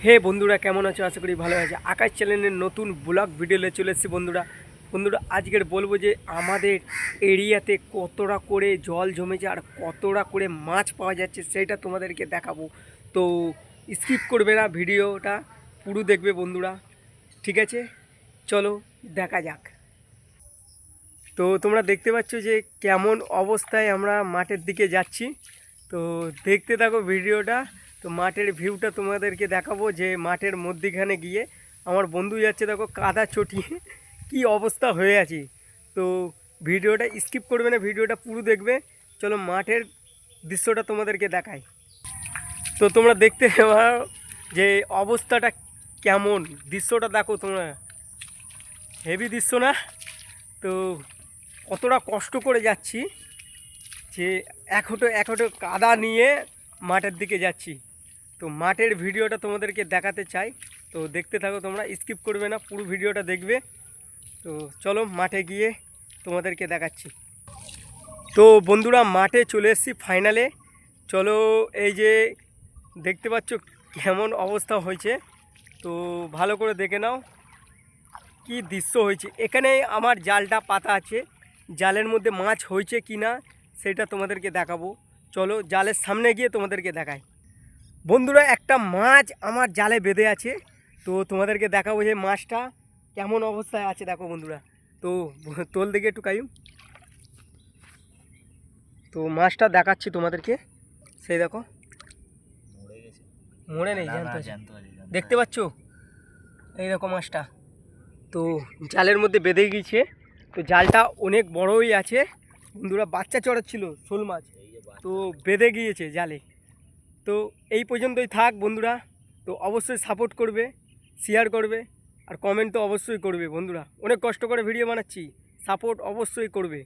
হে বন্ধুরা, কেমন আছো? আশা করি ভালো আছে। আকাশ চ্যানেলের নতুন ব্লগ ভিডিও নিয়ে চলে এসেছি বন্ধুরা। আজকের বলবো যে আমাদের এরিয়াতে কতটা করে জল জমেছে আর কতটা করে মাছ পাওয়া যাচ্ছে সেটা তোমাদেরকে দেখাবো। তো স্কিপ করবে না, ভিডিওটা পুরো দেখবে বন্ধুরা, ঠিক আছে? চলো দেখা যাক। তো তোমরা দেখতে পাচ্ছ যে কেমন অবস্থায় আমরা মাঠের দিকে যাচ্ছি। তো দেখতে থাকো ভিডিওটা। তো মাঠের ভিউটা তোমাদেরকে দেখাবো, যে মাঠের মধ্যিখানে গিয়ে আমার বন্ধু যাচ্ছে, দেখো কাদা চটিয়ে কি অবস্থা হয়ে আছে। তো ভিডিওটা স্কিপ করবে না, ভিডিওটা পুরো দেখবে। চলো মাঠের দৃশ্যটা তোমাদেরকে দেখাই। তো তোমরা দেখতে পাও যে অবস্থাটা কেমন, দৃশ্যটা দেখো তোমরা, হেভি দৃশ্য না? তো কতটা কষ্ট করে যাচ্ছি, যে এক হাঁটু কাদা নিয়ে মাঠের দিকে যাচ্ছি। তো মাঠের ভিডিওটা তোমাদেরকে দেখাতে চাই। তো দেখতে থাকো, তোমরা স্কিপ করবে না, পুরো ভিডিওটা দেখবে। তো চলো মাঠে গিয়ে তোমাদেরকে দেখাচ্ছি। তো বন্ধুরা, মাঠে চলে এসেছি ফাইনালে। চলো, এই যে দেখতে পাচ্ছ কেমন অবস্থা হয়েছে, তো ভালো করে দেখে নাও কি দৃশ্য হয়েছে। এখানে আমার জালটা পাতা আছে, জালের মধ্যে মাছ হয়েছে কি না সেটা তোমাদেরকে দেখাবো। চলো জালের সামনে গিয়ে তোমাদেরকে দেখাই। বন্ধুরা, একটা মাছ আমার জালে বেঁধে আছে, তো তোমাদেরকে দেখাবো যে মাছটা কেমন অবস্থায় আছে। দেখো বন্ধুরা, তো তোল দিকে একটু কাইম। তো মাছটা দেখাচ্ছি তোমাদেরকে, সেই দেখো, মরে নেই, জ্যান্ত আছে। দেখতে পাচ্ছ এই রকম মাছটা, তো জালের মধ্যে বেঁধে গিয়েছে। তো জালটা অনেক বড়ই আছে বন্ধুরা, বাচ্চা চড়াচ্ছিল শোল মাছ, তো বেঁধে গিয়েছে জালে। তো এই পর্যন্তই থাক বন্ধুরা। তো অবশ্যই সাপোর্ট করবে, শেয়ার করবে, আর কমেন্ট তো অবশ্যই করবে বন্ধুরা। অনেক কষ্ট করে ভিডিও বানাচ্ছি, সাপোর্ট অবশ্যই করবে।